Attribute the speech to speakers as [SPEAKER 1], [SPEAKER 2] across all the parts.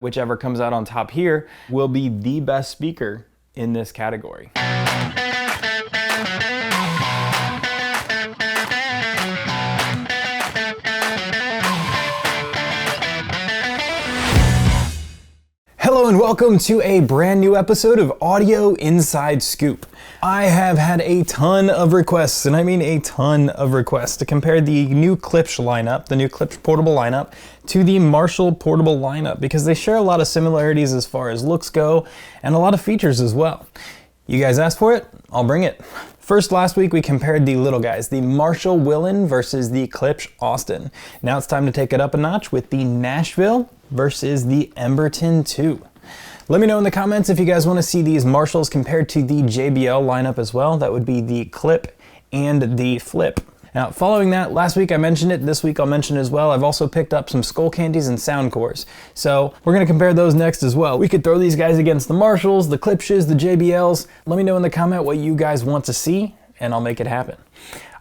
[SPEAKER 1] Whichever comes out on top here will be the best speaker in this category. Hello and welcome to a brand new episode of Audio Inside Scoop. I have had a ton of requests, and I mean a ton of requests, to compare the new Klipsch lineup, the new Klipsch portable lineup, to the Marshall portable lineup, because they share a lot of similarities as far as looks go, and a lot of features as well. You guys asked for it, I'll bring it. First, last week we compared the little guys, the Marshall Willin versus the Klipsch Austin. Now it's time to take it up a notch with the Nashville versus the Emberton 2. Let me know in the comments if you guys want to see these Marshalls compared to the JBL lineup as well. That would be the Clip and the Flip. Now, following that, last week I mentioned it, this week I'll mention it as well. I've also picked up some Skull Candies and Sound Cores. So we're going to compare those next as well. We could throw these guys against the Marshalls, the Klipsches, the JBLs. Let me know in the comment what you guys want to see, and I'll make it happen.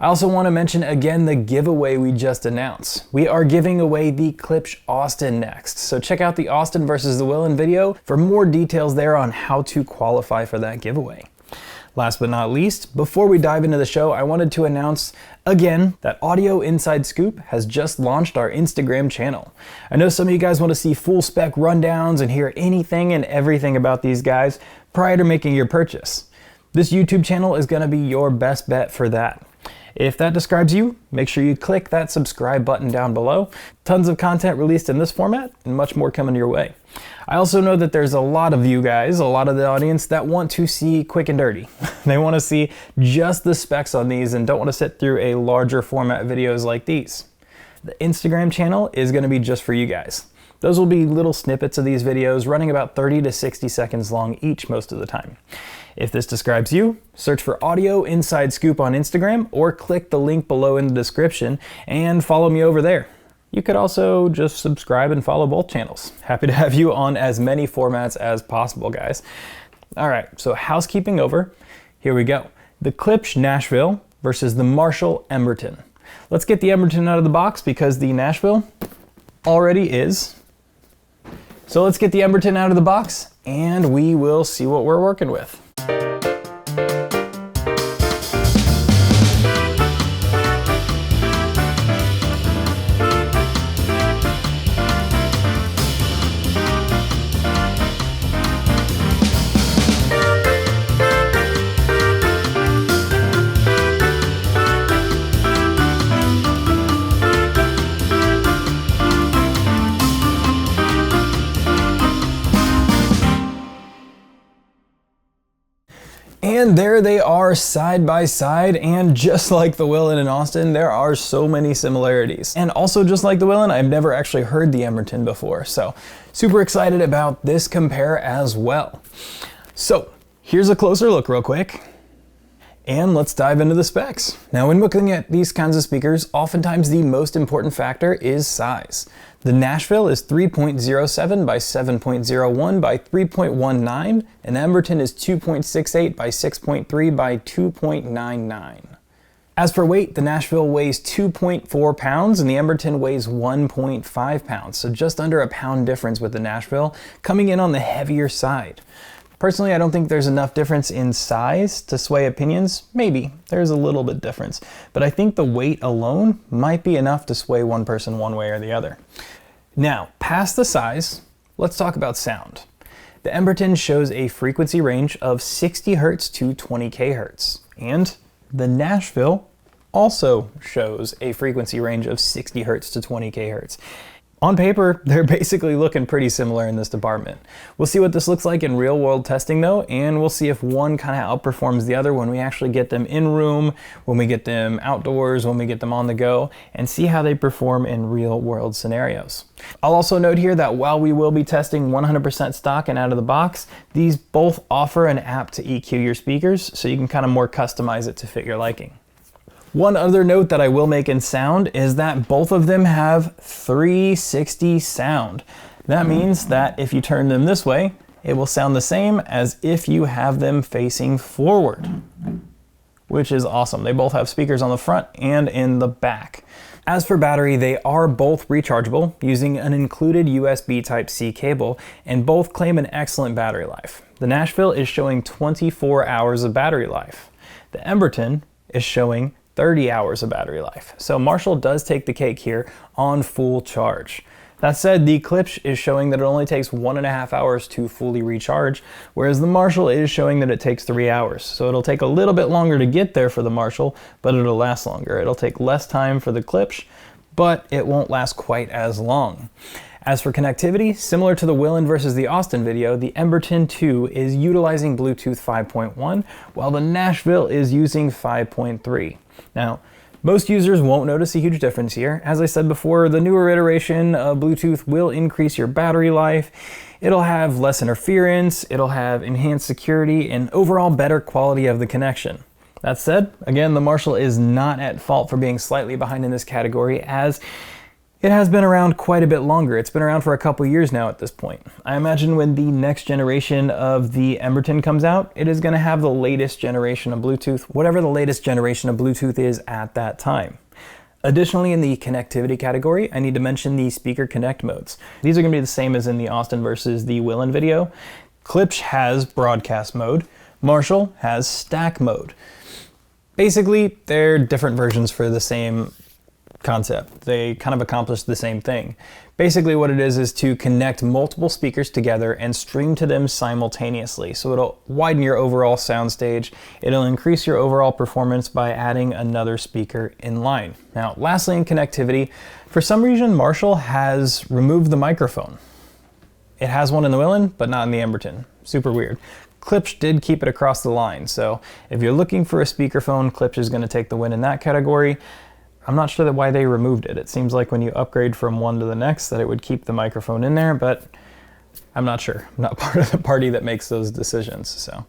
[SPEAKER 1] I also want to mention again the giveaway we just announced. We are giving away the Klipsch Austin next. So check out the Austin versus the Willin video for more details there on how to qualify for that giveaway. Last but not least, before we dive into the show, I wanted to announce again that Audio Inside Scoop has just launched our Instagram channel. I know some of you guys want to see full spec rundowns and hear anything and everything about these guys prior to making your purchase. This YouTube channel is going to be your best bet for that. If that describes you, make sure you click that subscribe button down below. Tons of content released in this format and much more coming your way. I also know that there's a lot of you guys, a lot of the audience that want to see quick and dirty. They want to see just the specs on these and don't want to sit through a larger format videos like these. The Instagram channel is going to be just for you guys. Those will be little snippets of these videos running about 30 to 60 seconds long each most of the time. If this describes you, search for Audio Inside Scoop on Instagram or click the link below in the description and follow me over there. You could also just subscribe and follow both channels. Happy to have you on as many formats as possible, guys. All right, so housekeeping over. Here we go. The Klipsch Nashville versus the Marshall Emberton. Let's get the Emberton out of the box because the Nashville already is. So let's get the Emberton out of the box and we will see what we're working with. And there they are side by side, and just like the Willin and Austin, there are so many similarities. And also just like the Willin, I've never actually heard the Emberton before, so super excited about this compare as well. So here's a closer look real quick. And let's dive into the specs. Now, when looking at these kinds of speakers, oftentimes the most important factor is size. The Nashville is 3.07 by 7.01 by 3.19, and Emberton is 2.68 by 6.3 by 2.99. As for weight, the Nashville weighs 2.4 pounds and the Emberton weighs 1.5 pounds, so just under a pound difference with the Nashville, coming in on the heavier side. Personally, I don't think there's enough difference in size to sway opinions. Maybe there's a little bit difference, but I think the weight alone might be enough to sway one person one way or the other. Now, past the size, let's talk about sound. The Emberton shows a frequency range of 60 Hz to 20 kHz, and the Nashville also shows a frequency range of 60 Hz to 20 kHz. On paper, they're basically looking pretty similar in this department. We'll see what this looks like in real world testing though, and we'll see if one kind of outperforms the other when we actually get them in room, when we get them outdoors, when we get them on the go, and see how they perform in real world scenarios. I'll also note here that while we will be testing 100% stock and out of the box, these both offer an app to EQ your speakers, so you can kind of more customize it to fit your liking. One other note that I will make in sound is that both of them have 360 sound. That means that if you turn them this way, it will sound the same as if you have them facing forward, which is awesome. They both have speakers on the front and in the back. As for battery, they are both rechargeable using an included USB Type-C cable, and both claim an excellent battery life. The Nashville is showing 24 hours of battery life. The Emberton is showing 30 hours of battery life. So Marshall does take the cake here on full charge. That said, the Klipsch is showing that it only takes 1.5 hours to fully recharge, whereas the Marshall is showing that it takes 3 hours. So it'll take a little bit longer to get there for the Marshall, but it'll last longer. It'll take less time for the Klipsch, but it won't last quite as long. As for connectivity, similar to the Willen versus the Austin video, the Emberton 2 is utilizing Bluetooth 5.1, while the Nashville is using 5.3. Now, most users won't notice a huge difference here. As I said before, the newer iteration of Bluetooth will increase your battery life. It'll have less interference, it'll have enhanced security, and overall better quality of the connection. That said, again, the Marshall is not at fault for being slightly behind in this category, as it has been around quite a bit longer. It's been around for a couple years now at this point. I imagine when the next generation of the Emberton comes out, it is going to have the latest generation of Bluetooth, whatever the latest generation of Bluetooth is at that time. Additionally, in the connectivity category, I need to mention the speaker connect modes. These are going to be the same as in the Austin versus the Willen video. Klipsch has broadcast mode. Marshall has stack mode. Basically, they're different versions for the same concept. They kind of accomplish the same thing. Basically what it is to connect multiple speakers together and stream to them simultaneously. So it'll widen your overall soundstage. It'll increase your overall performance by adding another speaker in line. Now, lastly in connectivity, for some reason Marshall has removed the microphone. It has one in the Willen, but not in the Emberton. Super weird. Klipsch did keep it across the line. So if you're looking for a speakerphone, Klipsch is going to take the win in that category. I'm not sure why they removed it. It seems like when you upgrade from one to the next that it would keep the microphone in there, but I'm not sure. I'm not part of the party that makes those decisions. So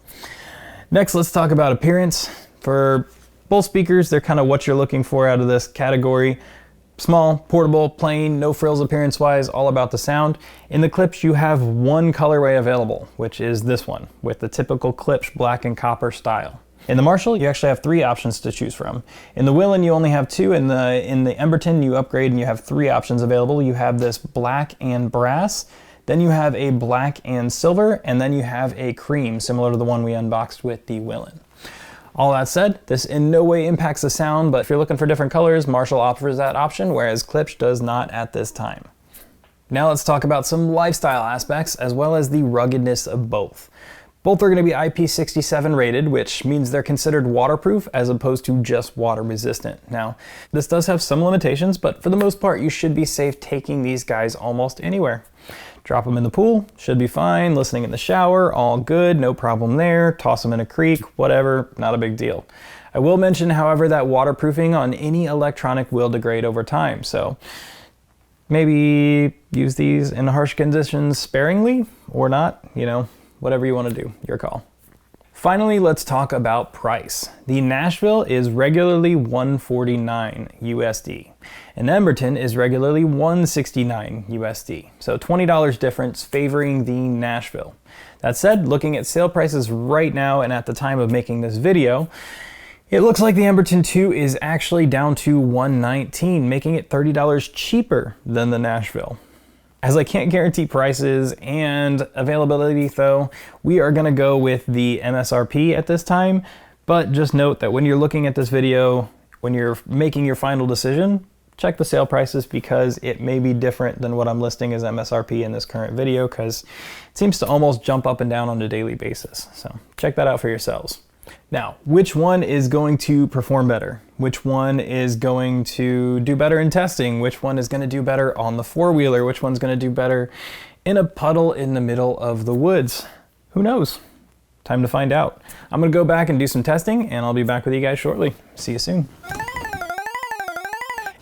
[SPEAKER 1] next, let's talk about appearance. For both speakers, they're kind of what you're looking for out of this category. Small, portable, plain, no frills appearance-wise, all about the sound. In the Klipsch, you have one colorway available, which is this one, with the typical Klipsch black and copper style. In the Marshall, you actually have 3 options to choose from. In the Willen, you only have 2. In the Emberton, you upgrade and you have 3 options available. You have this black and brass, then you have a black and silver, and then you have a cream, similar to the one we unboxed with the Willen. All that said, this in no way impacts the sound, but if you're looking for different colors, Marshall offers that option, whereas Klipsch does not at this time. Now let's talk about some lifestyle aspects, as well as the ruggedness of both. Both are going to be IP67 rated, which means they're considered waterproof as opposed to just water resistant. Now, this does have some limitations, but for the most part, you should be safe taking these guys almost anywhere. Drop them in the pool, should be fine. Listening in the shower, all good, no problem there. Toss them in a creek, whatever, not a big deal. I will mention, however, that waterproofing on any electronic will degrade over time, so maybe use these in harsh conditions sparingly or not, whatever you want to do, your call. Finally, let's talk about price. The Nashville is regularly $149 USD, and Emberton is regularly $169 USD. So $20 difference favoring the Nashville. That said, looking at sale prices right now and at the time of making this video, it looks like the Emberton 2 is actually down to $119, making it $30 cheaper than the Nashville. As I can't guarantee prices and availability though, we are gonna go with the MSRP at this time, but just note that when you're looking at this video, when you're making your final decision, check the sale prices because it may be different than what I'm listing as MSRP in this current video because it seems to almost jump up and down on a daily basis. So check that out for yourselves. Now, which one is going to perform better? Which one is going to do better in testing? Which one is going to do better on the four-wheeler? Which one's going to do better in a puddle in the middle of the woods? Who knows? Time to find out. I'm going to go back and do some testing, and I'll be back with you guys shortly. See you soon.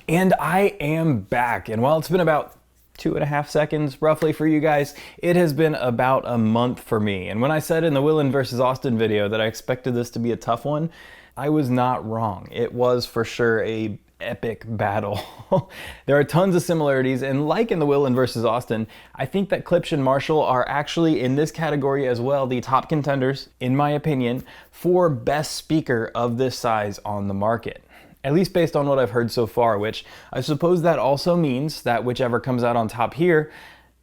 [SPEAKER 1] And I am back, and while it's been about 2.5 seconds roughly for you guys, it has been about a month for me. And when I said in the Willen versus Austin video that I expected this to be a tough one, I was not wrong. It was for sure a epic battle. There are tons of similarities, and like in the Willen versus Austin, I think that Klipsch and Marshall are actually in this category as well the top contenders, in my opinion, for best speaker of this size on the market. at least based on what I've heard so far, which I suppose that also means that whichever comes out on top here,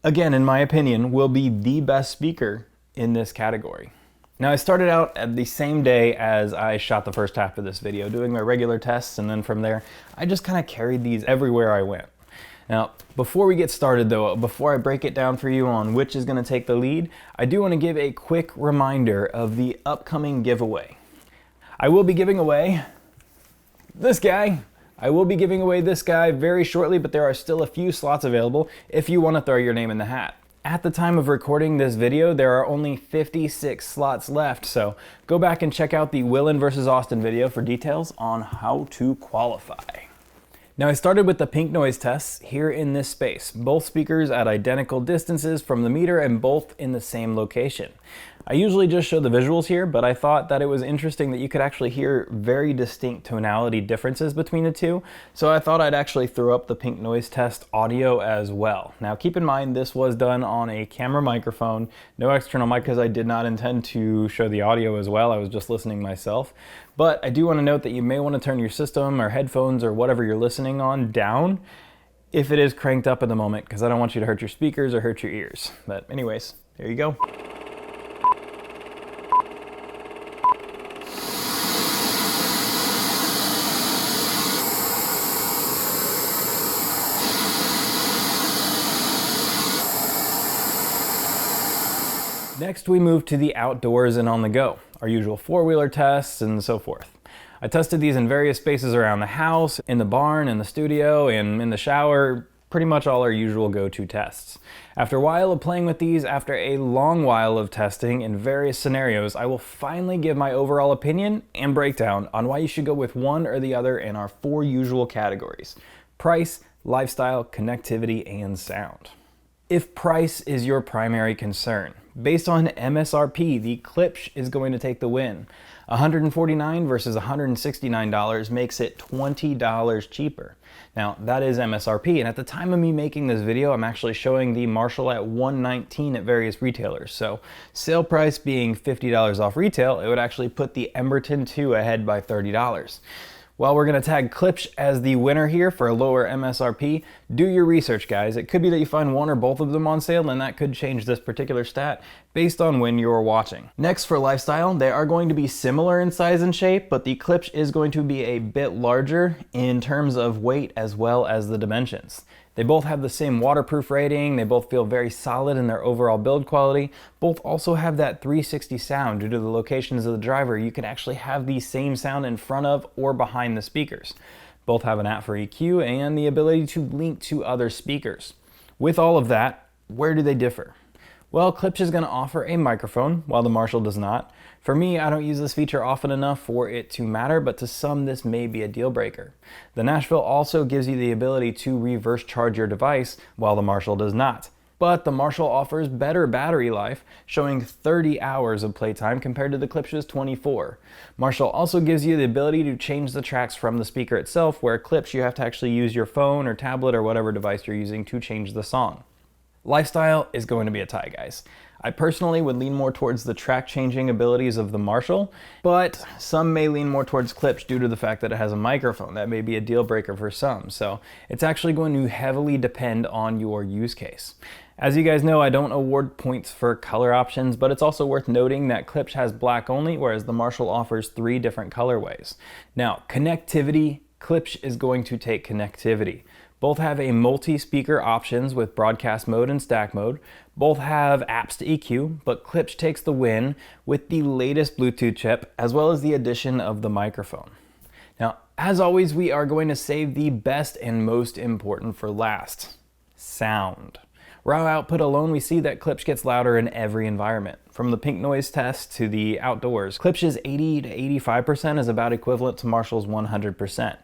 [SPEAKER 1] again, in my opinion, will be the best speaker in this category. Now, I started out at the same day as I shot the first half of this video, doing my regular tests, and then from there, I just kind of carried these everywhere I went. Now, before we get started though, before I break it down for you on which is going to take the lead, I do want to give a quick reminder of the upcoming giveaway. I will be giving away this guy. I will be giving away this guy very shortly, but there are still a few slots available if you want to throw your name in the hat. At the time of recording this video, there are only 56 slots left, so go back and check out the Willen versus Austin video for details on how to qualify. Now, I started with the pink noise tests here in this space, both speakers at identical distances from the meter and both in the same location. I usually just show the visuals here, but I thought that it was interesting that you could actually hear very distinct tonality differences between the two, so I thought I'd actually throw up the pink noise test audio as well. Now, keep in mind this was done on a camera microphone, no external mic, because I did not intend to show the audio as well. I was just listening myself. But I do want to note that you may want to turn your system or headphones or whatever you're listening on down if it is cranked up at the moment, because I don't want you to hurt your speakers or hurt your ears. But anyways, there you go. Next, we move to the outdoors and on the go, our usual four-wheeler tests and so forth. I tested these in various spaces around the house, in the barn, in the studio, and in the shower, pretty much all our usual go-to tests. After a while of playing with these, after a long while of testing in various scenarios, I will finally give my overall opinion and breakdown on why you should go with one or the other in our four usual categories: price, lifestyle, connectivity, and sound. If price is your primary concern, based on MSRP, the Klipsch is going to take the win. $149 versus $169 makes it $20 cheaper. Now, that is MSRP, and at the time of me making this video, I'm actually showing the Marshall at $119 at various retailers. So, sale price being $50 off retail, it would actually put the Emberton 2 ahead by $30. While we're going to tag Klipsch as the winner here for a lower MSRP, do your research, guys. It could be that you find one or both of them on sale, and that could change this particular stat based on when you're watching. Next, for lifestyle, they are going to be similar in size and shape, but the Klipsch is going to be a bit larger in terms of weight as well as the dimensions. They both have the same waterproof rating, they both feel very solid in their overall build quality. Both also have that 360 sound due to the locations of the driver. You can actually have the same sound in front of or behind the speakers. Both have an app for EQ and the ability to link to other speakers. With all of that, where do they differ? Well, Klipsch is going to offer a microphone, while the Marshall does not. For me, I don't use this feature often enough for it to matter, but to some this may be a deal breaker. The Nashville also gives you the ability to reverse charge your device, while the Marshall does not. But the Marshall offers better battery life, showing 30 hours of playtime compared to the Klipsch's 24. Marshall also gives you the ability to change the tracks from the speaker itself, where Klipsch you have to actually use your phone or tablet or whatever device you're using to change the song. Lifestyle is going to be a tie, guys. I personally would lean more towards the track changing abilities of the Marshall, but some may lean more towards Klipsch due to the fact that it has a microphone. That may be a deal breaker for some, so it's actually going to heavily depend on your use case. As you guys know, I don't award points for color options, but it's also worth noting that Klipsch has black only, whereas the Marshall offers 3 different colorways. Now, connectivity, Klipsch is going to take connectivity. Both have a multi-speaker options with broadcast mode and stack mode. Both have apps to EQ, but Klipsch takes the win with the latest Bluetooth chip, as well as the addition of the microphone. Now, as always, we are going to save the best and most important for last: sound. Raw output alone, we see that Klipsch gets louder in every environment. From the pink noise test to the outdoors, Klipsch's 80 to 85% is about equivalent to Marshall's 100%.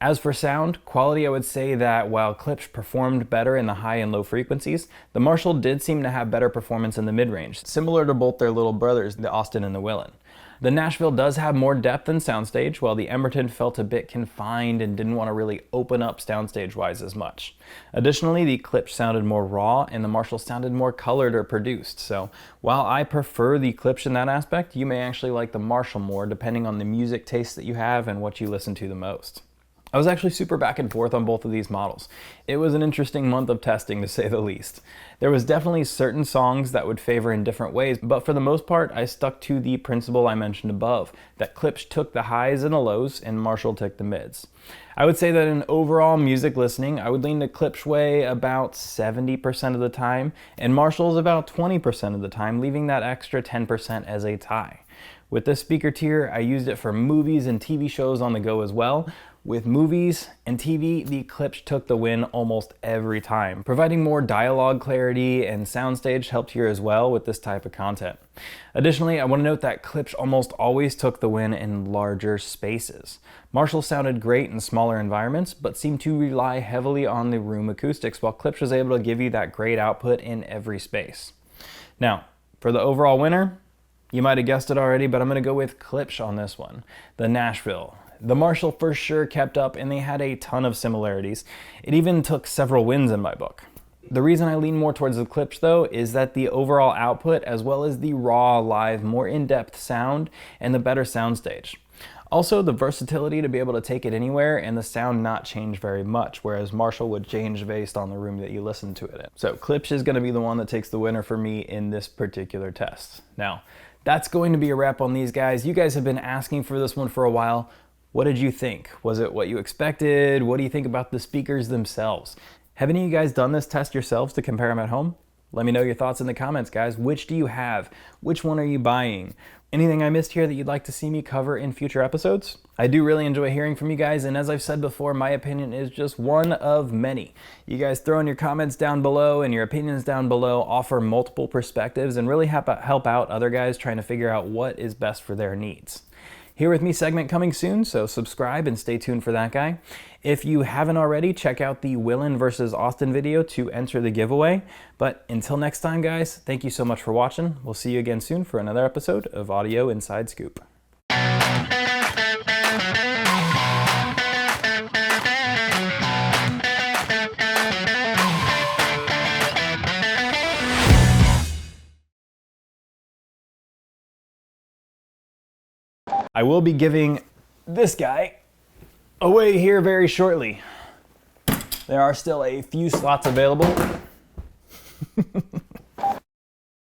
[SPEAKER 1] As for sound quality, I would say that while Klipsch performed better in the high and low frequencies, the Marshall did seem to have better performance in the mid-range, similar to both their little brothers, the Austin and the Willen. The Nashville does have more depth than soundstage, while the Emberton felt a bit confined and didn't want to really open up soundstage-wise as much. Additionally, the Klipsch sounded more raw and the Marshall sounded more colored or produced. So while I prefer the Klipsch in that aspect, you may actually like the Marshall more depending on the music taste that you have and what you listen to the most. I was actually super back and forth on both of these models. It was an interesting month of testing, to say the least. There was definitely certain songs that would favor in different ways, but for the most part, I stuck to the principle I mentioned above, that Klipsch took the highs and the lows, and Marshall took the mids. I would say that in overall music listening, I would lean to Klipsch way about 70% of the time, and Marshall's about 20% of the time, leaving that extra 10% as a tie. With this speaker tier, I used it for movies and TV shows on the go as well. With movies and TV, the Klipsch took the win almost every time. Providing more dialogue clarity and soundstage helped here as well with this type of content. Additionally, I want to note that Klipsch almost always took the win in larger spaces. Marshall sounded great in smaller environments, but seemed to rely heavily on the room acoustics, while Klipsch was able to give you that great output in every space. Now, for the overall winner, you might have guessed it already, but I'm going to go with Klipsch on this one. The Nashville. The Marshall for sure kept up, and they had a ton of similarities. It even took several wins in my book. The reason I lean more towards the Klipsch though is that the overall output, as well as the raw, live, more in-depth sound and the better soundstage. Also, the versatility to be able to take it anywhere and the sound not change very much, whereas Marshall would change based on the room that you listen to it in. So Klipsch is going to be the one that takes the winner for me in this particular test. Now, that's going to be a wrap on these guys. You guys have been asking for this one for a while. What did you think? Was it what you expected? What do you think about the speakers themselves? Have any of you guys done this test yourselves to compare them at home? Let me know your thoughts in the comments, guys. Which do you have? Which one are you buying? Anything I missed here that you'd like to see me cover in future episodes? I do really enjoy hearing from you guys, and as I've said before, my opinion is just one of many. You guys throw in your comments down below and your opinions down below, offer multiple perspectives, and really help out other guys trying to figure out what is best for their needs. Here With Me segment coming soon, so subscribe and stay tuned for that guy. If you haven't already, check out the Willen versus Austin video to enter the giveaway. But until next time, guys, thank you so much for watching. We'll see you again soon for another episode of Audio Inside Scoop. I will be giving this guy away here very shortly. There are still a few slots available.